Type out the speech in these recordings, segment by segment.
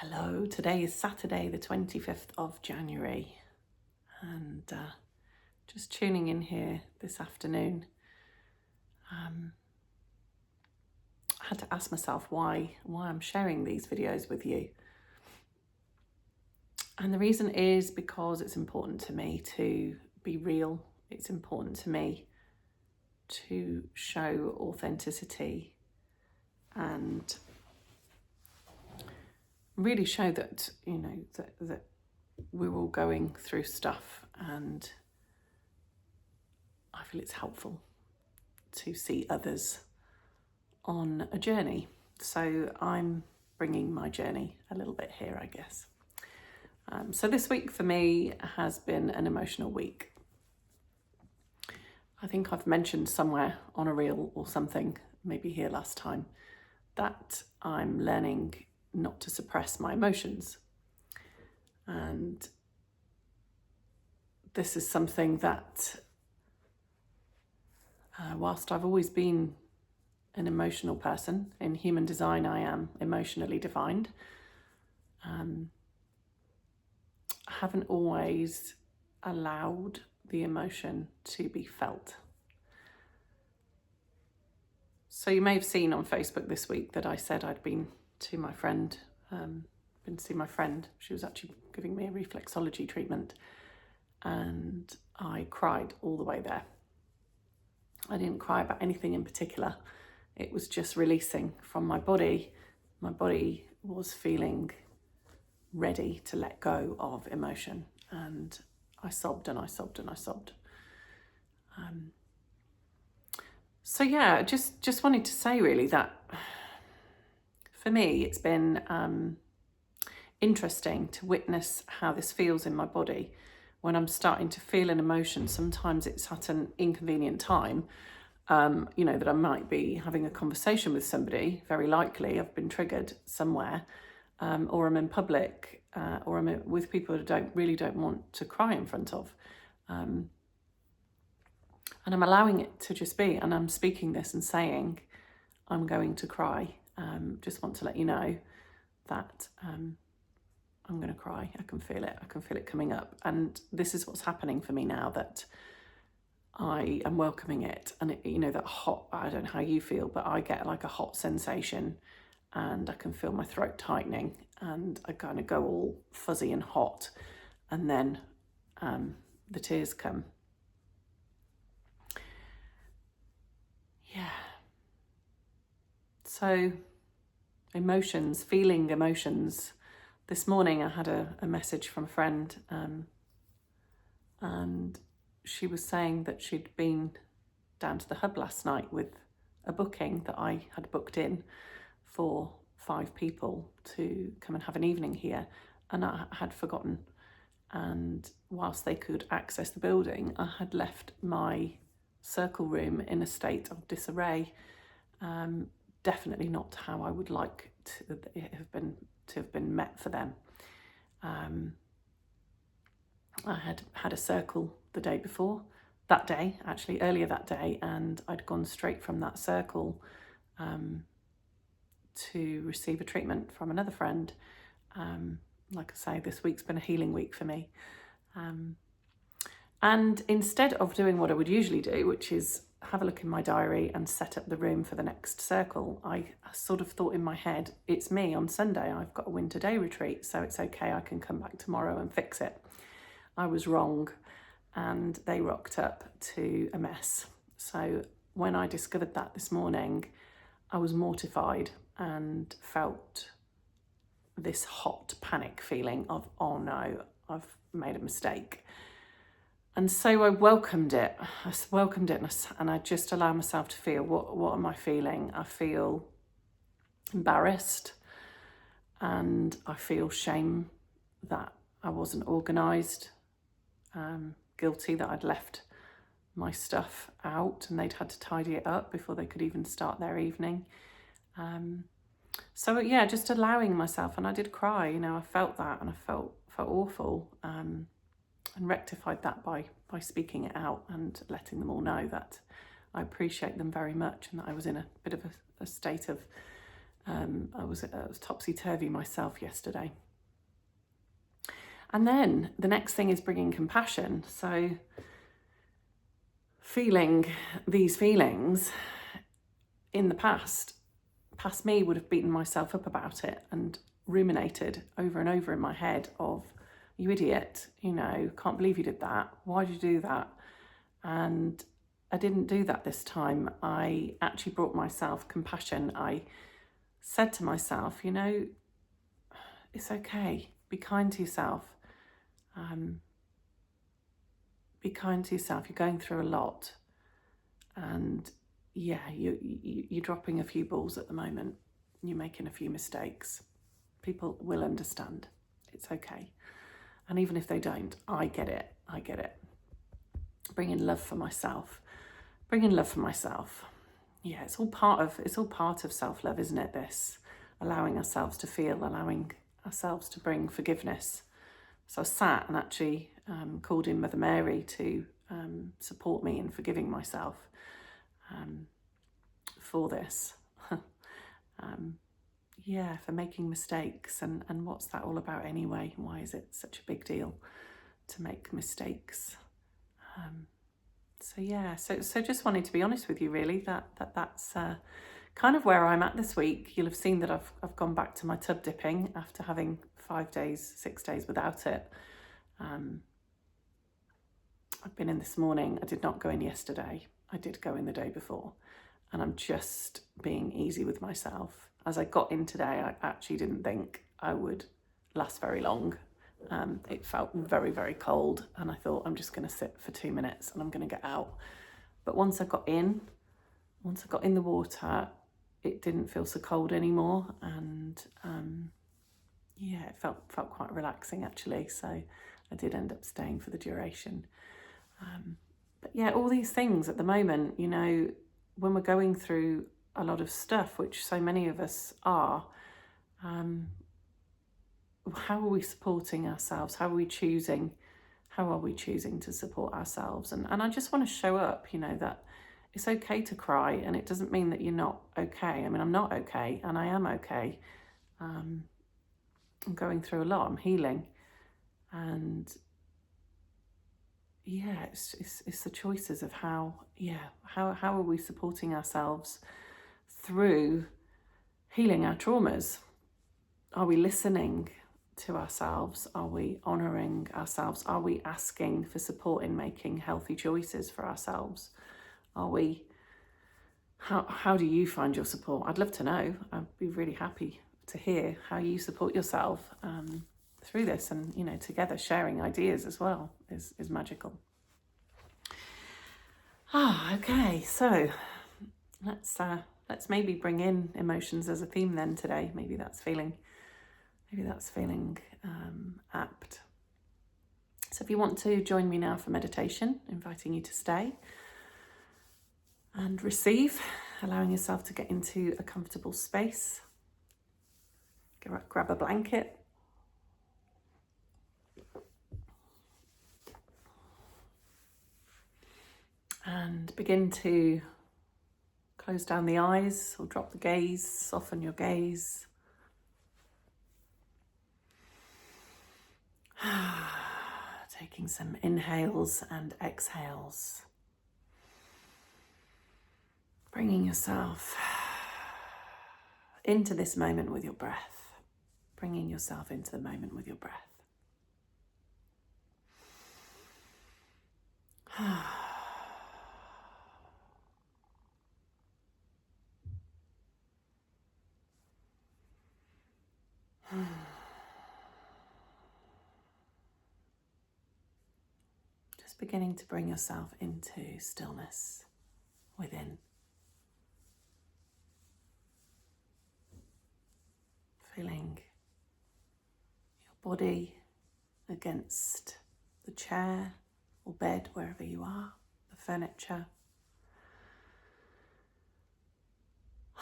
Hello, today is Saturday the 25th of January and just tuning in here this afternoon. I had to ask myself why I'm sharing these videos with you. And the reason is because it's important to me to be real. It's important to me to show authenticity and really show that, that we're all going through stuff, and I feel it's helpful to see others on a journey. So I'm bringing my journey a little bit here, I guess. So this week for me has been an emotional week. I think I've mentioned somewhere on a reel or something, maybe here last time, that I'm learning not to suppress my emotions. And this is something that, whilst I've always been an emotional person, in human design I am emotionally defined, I haven't always allowed the emotion to be felt. So you may have seen on Facebook this week that I said I'd been to my friend, She was actually giving me a reflexology treatment, and I cried all the way there. I didn't cry about anything in particular. It was just releasing from my body. My body was feeling ready to let go of emotion, and I sobbed and I sobbed and I sobbed. So yeah, just wanted to say really that for me it's been interesting to witness how this feels in my body when I'm starting to feel an emotion. Sometimes it's at an inconvenient time, that I might be having a conversation with somebody. Very likely I've been triggered somewhere, or I'm in public, or I'm with people who really don't want to cry in front of. And I'm allowing it to just be, and I'm speaking this and saying, I'm going to cry. Just want to let you know that I'm going to cry. I can feel it. I can feel it coming up. And this is what's happening for me now, that I am welcoming it. And that hot, I don't know how you feel, but I get like a hot sensation and I can feel my throat tightening and I kind of go all fuzzy and hot. And then the tears come. Yeah. So emotions, feeling emotions. This morning I had a message from a friend, and she was saying that she'd been down to the hub last night with a booking that I had booked in for 5 people to come and have an evening here, and I had forgotten. And whilst they could access the building, I had left my circle room in a state of disarray. Definitely not how I would like to have been met for them. I had a circle the day before, earlier that day, and I'd gone straight from that circle to receive a treatment from another friend. Like I say, this week's been a healing week for me. And instead of doing what I would usually do, which is have a look in my diary and set up the room for the next circle, I sort of thought in my head, it's me on Sunday, I've got a winter day retreat, so it's okay, I can come back tomorrow and fix it. I was wrong, and they rocked up to a mess. So when I discovered that this morning, I was mortified and felt this hot panic feeling of, oh no, I've made a mistake. And so I welcomed it. And I just allow myself to feel, what am I feeling? I feel embarrassed, and I feel shame that I wasn't organised, guilty that I'd left my stuff out and they'd had to tidy it up before they could even start their evening. So yeah, just allowing myself, and I did cry, I felt that, and I felt awful. And rectified that by speaking it out and letting them all know that I appreciate them very much and that I was in a bit of a state of I was topsy-turvy myself yesterday. And then the next thing is bringing compassion. So feeling these feelings in the past me would have beaten myself up about it and ruminated over and over in my head of, you idiot, can't believe you did that. Why did you do that? And I didn't do that this time. I actually brought myself compassion. I said to myself, it's okay. Be kind to yourself. Be kind to yourself. You're going through a lot. And yeah, you're dropping a few balls at the moment. You're making a few mistakes. People will understand. It's okay. And even if they don't, I get it. Bringing love for myself. Yeah, it's all part of self-love, isn't it? This allowing ourselves to feel, allowing ourselves to bring forgiveness. So I sat and actually called in Mother Mary to support me in forgiving myself for this. For making mistakes. And what's that all about anyway? Why is it such a big deal to make mistakes? So just wanted to be honest with you, really, that's kind of where I'm at this week. You'll have seen that I've gone back to my tub dipping after having 6 days without it. I've been in this morning. I did not go in yesterday. I did go in the day before. And I'm just being easy with myself. As I got in today, I actually didn't think I would last very long. It felt very, very cold, and I thought I'm just going to sit for 2 minutes and I'm going to get out. But once I got in the water, it didn't feel so cold anymore, and it felt quite relaxing actually. So I did end up staying for the duration. But yeah, all these things at the moment, when we're going through a lot of stuff, which so many of us are, how are we supporting ourselves? How are we choosing to support ourselves? And I just want to show up, that it's okay to cry, and it doesn't mean that you're not okay. I mean, I'm not okay, and I am okay. I'm going through a lot. I'm healing, and it's the choices of how are we supporting ourselves through healing our traumas? Are we listening to ourselves? Are we honouring ourselves? Are we asking for support in making healthy choices for ourselves? Are we? How do you find your support? I'd love to know. I'd be really happy to hear how you support yourself through this, and together sharing ideas as well is magical. Okay, so let's maybe bring in emotions as a theme then today. Maybe that's feeling apt. So if you want to join me now for meditation, inviting you to stay and receive, allowing yourself to get into a comfortable space. Grab a blanket. And begin to close down the eyes or drop the gaze, soften your gaze. Taking some inhales and exhales. Bringing yourself into this moment with your breath. Bringing yourself into the moment with your breath. Just beginning to bring yourself into stillness within. Feeling your body against the chair or bed, wherever you are, the furniture.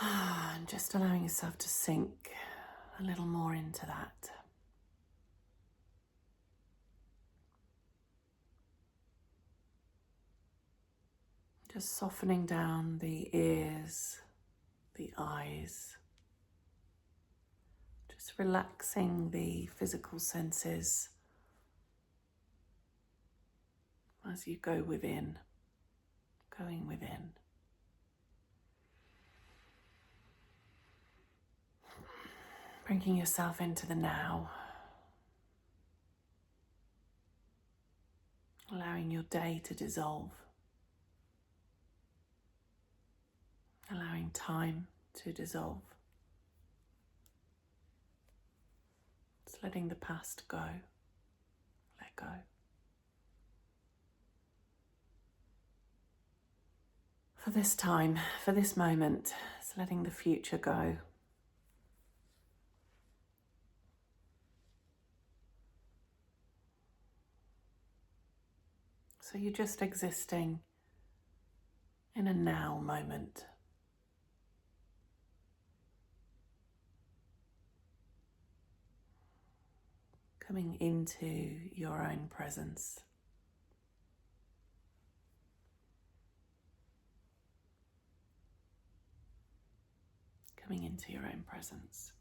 And just allowing yourself to sink a little more into that. Just softening down the ears, the eyes, Just relaxing the physical senses as you go within, going within. Bringing yourself into the now. Allowing your day to dissolve. Allowing time to dissolve. Just letting the past go. Let go. For this time, for this moment, it's letting the future go. So you're just existing in a now moment. Coming into your own presence. Coming into your own presence.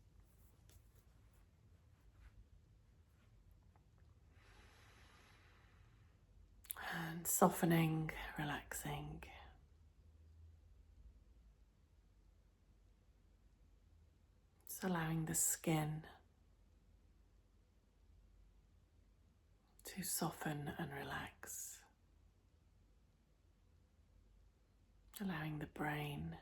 And softening, relaxing. Just allowing the skin to soften and relax. Allowing the brain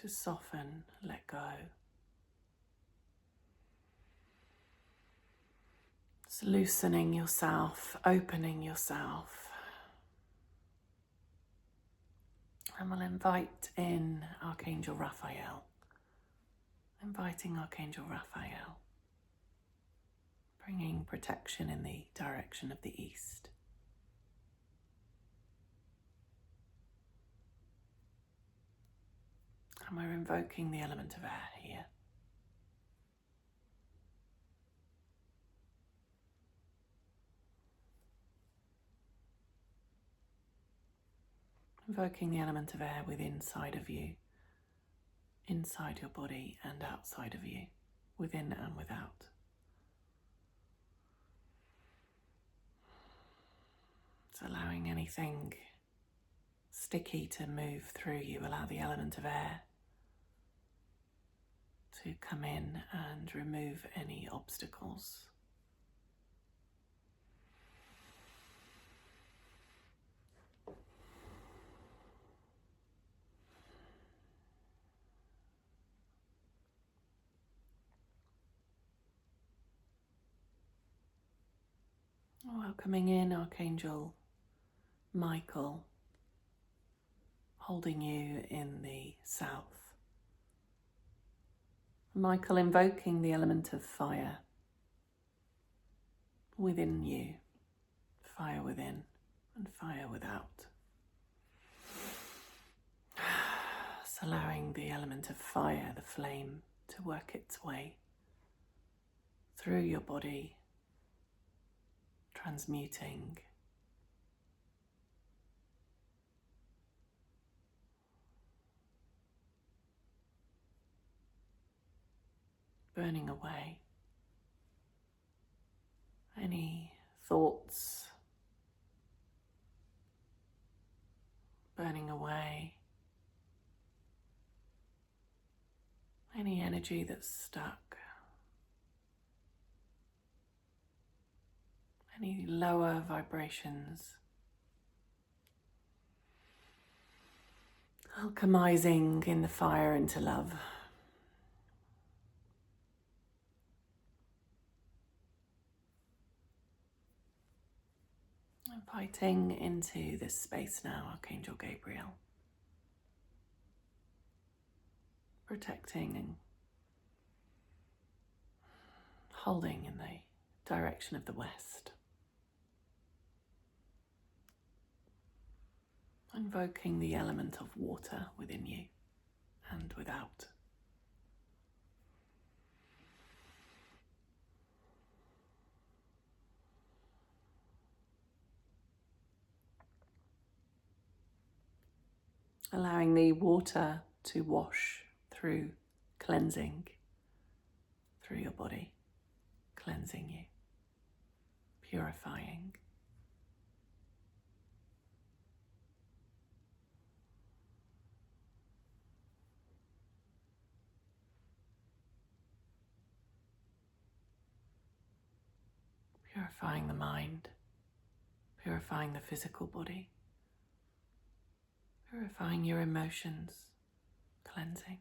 to soften, let go. Just loosening yourself, opening yourself. And we'll invite in Archangel Raphael. Inviting Archangel Raphael. Bringing protection in the direction of the east. And we're invoking the element of air here. Invoking the element of air within inside of you, inside your body and outside of you, within and without. It's allowing anything sticky to move through you. Allow the element of air to come in and remove any obstacles. Welcoming in Archangel Michael, holding you in the south. Michael invoking the element of fire within you, fire within and fire without. Just allowing the element of fire, the flame, to work its way through your body, transmuting, burning away any thoughts, burning away any energy that's stuck, any lower vibrations, alchemizing in the fire into love. Inviting into this space now, Archangel Gabriel, protecting and holding in the direction of the west. Invoking the element of water within you and without. allowing the water to wash through, cleansing through your body, cleansing you, purifying. Purifying the mind, purifying the physical body, purifying your emotions, cleansing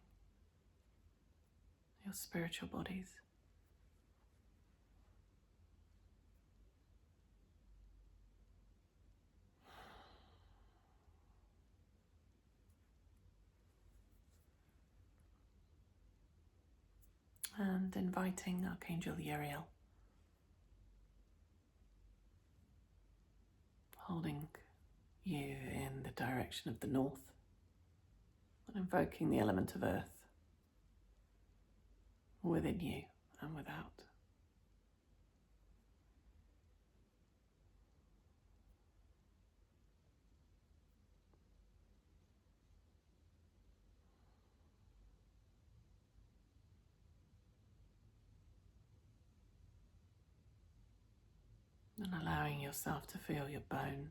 your spiritual bodies. And inviting Archangel Uriel, holding you in the direction of the north, and invoking the element of earth within you and without. And allowing yourself to feel your bones,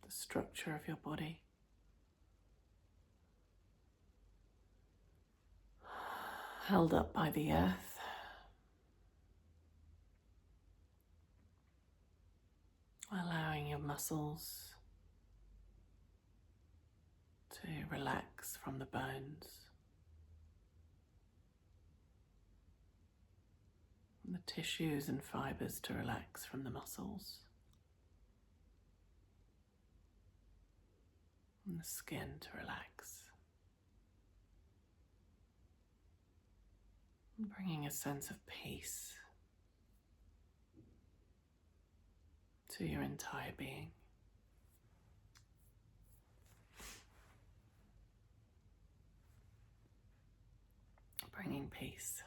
the structure of your body, held up by the earth. Allowing your muscles to relax from the bones, and the tissues and fibers to relax from the muscles, and the skin to relax. And bringing a sense of peace to your entire being. Bringing peace.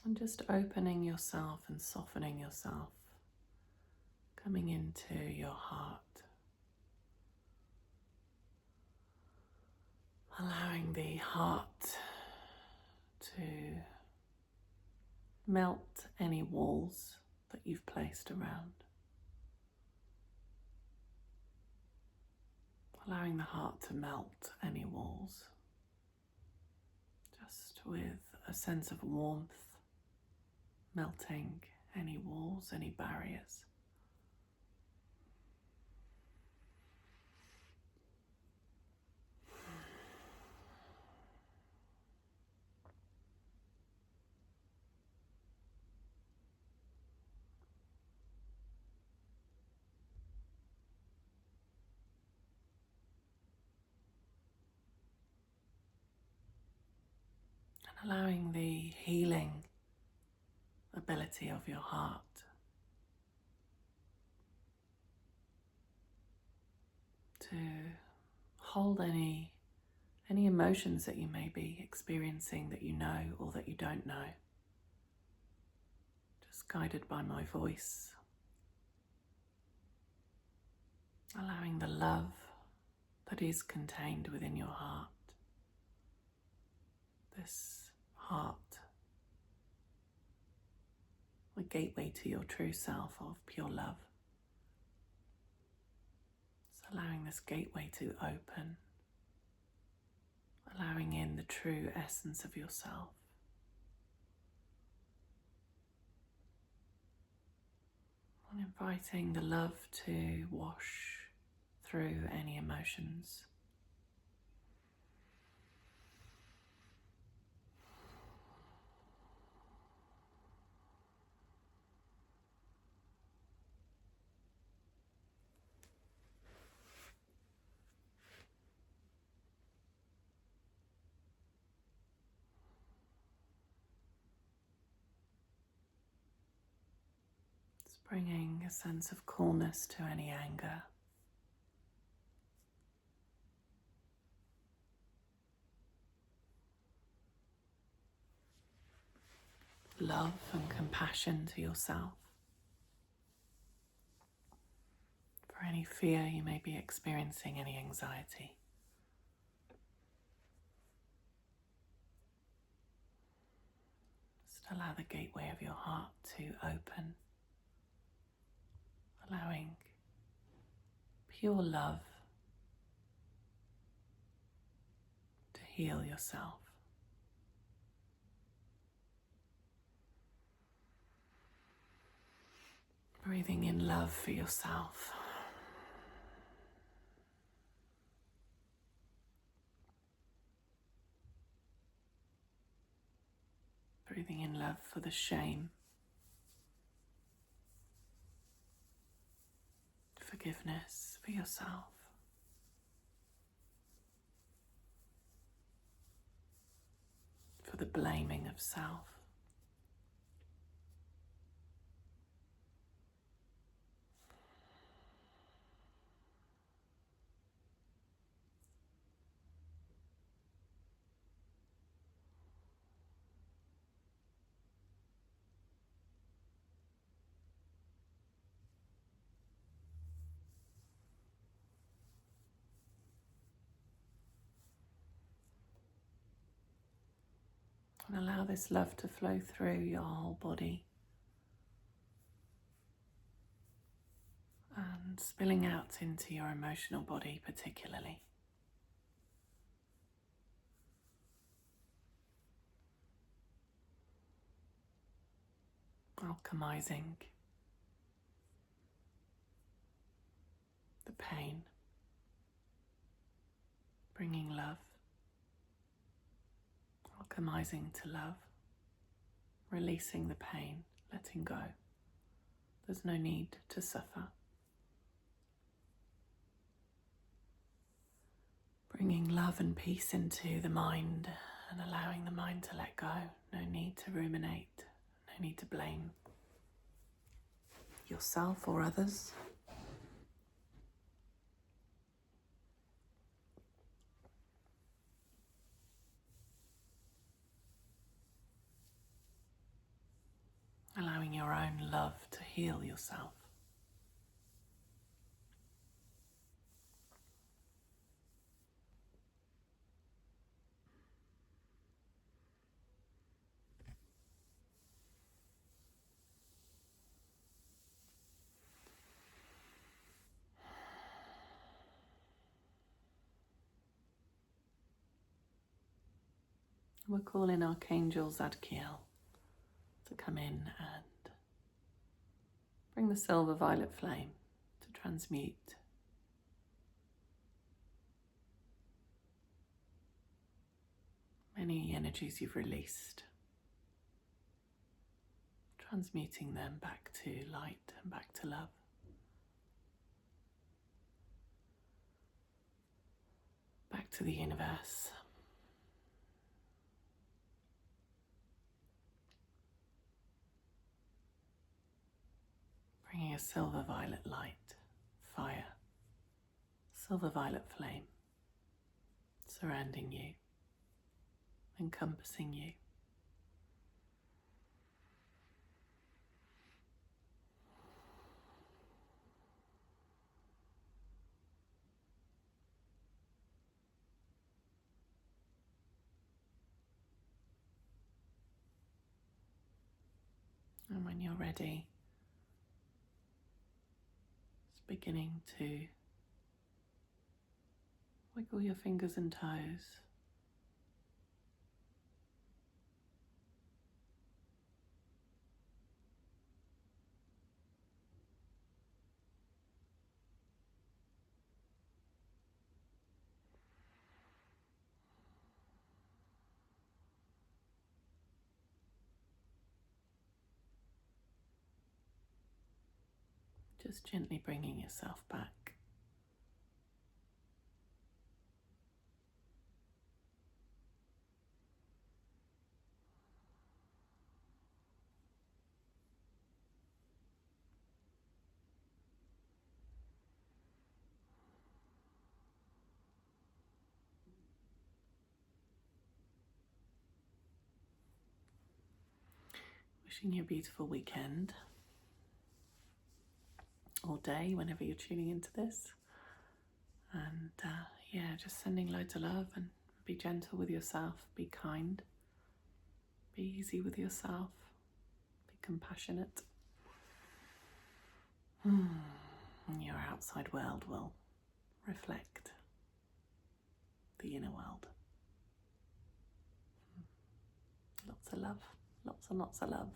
And just opening yourself and softening yourself, coming into your heart, allowing the heart to melt any walls that you've placed around, allowing the heart to melt any walls, just with a sense of warmth, melting any walls, any barriers. And allowing the healing ability of your heart to hold any emotions that you may be experiencing that you know or that you don't know, just guided by my voice, allowing the love that is contained within your heart, this heart gateway to your true self of pure love. So allowing this gateway to open, allowing in the true essence of yourself. And inviting the love to wash through any emotions. It's bringing a sense of coolness to any anger. Love and compassion to yourself. For any fear you may be experiencing, any anxiety. Just allow the gateway of your heart to open, allowing pure love to heal yourself. Breathing in love for yourself. Breathing in love for the shame. Forgiveness for yourself. For the blaming of self. And allow this love to flow through your whole body and spilling out into your emotional body particularly. Alchemizing the pain, bringing love, alchemizing to love, releasing the pain, letting go. There's no need to suffer. Bringing love and peace into the mind and allowing the mind to let go. No need to ruminate, no need to blame yourself or others. Allowing your own love to heal yourself. We're calling Archangel Zadkiel to come in and bring the silver violet flame to transmute many energies you've released, transmuting them back to light and back to love. Back to the universe. Bringing a silver violet light, fire, silver violet flame, surrounding you, encompassing you. And when you're ready, just beginning to wiggle your fingers and toes. Just gently bringing yourself back. Wishing you a beautiful weekend or day whenever you're tuning into this. And yeah, just sending loads of love, and be gentle with yourself, be kind, be easy with yourself, be compassionate. And your outside world will reflect the inner world. Lots of love, lots and lots of love.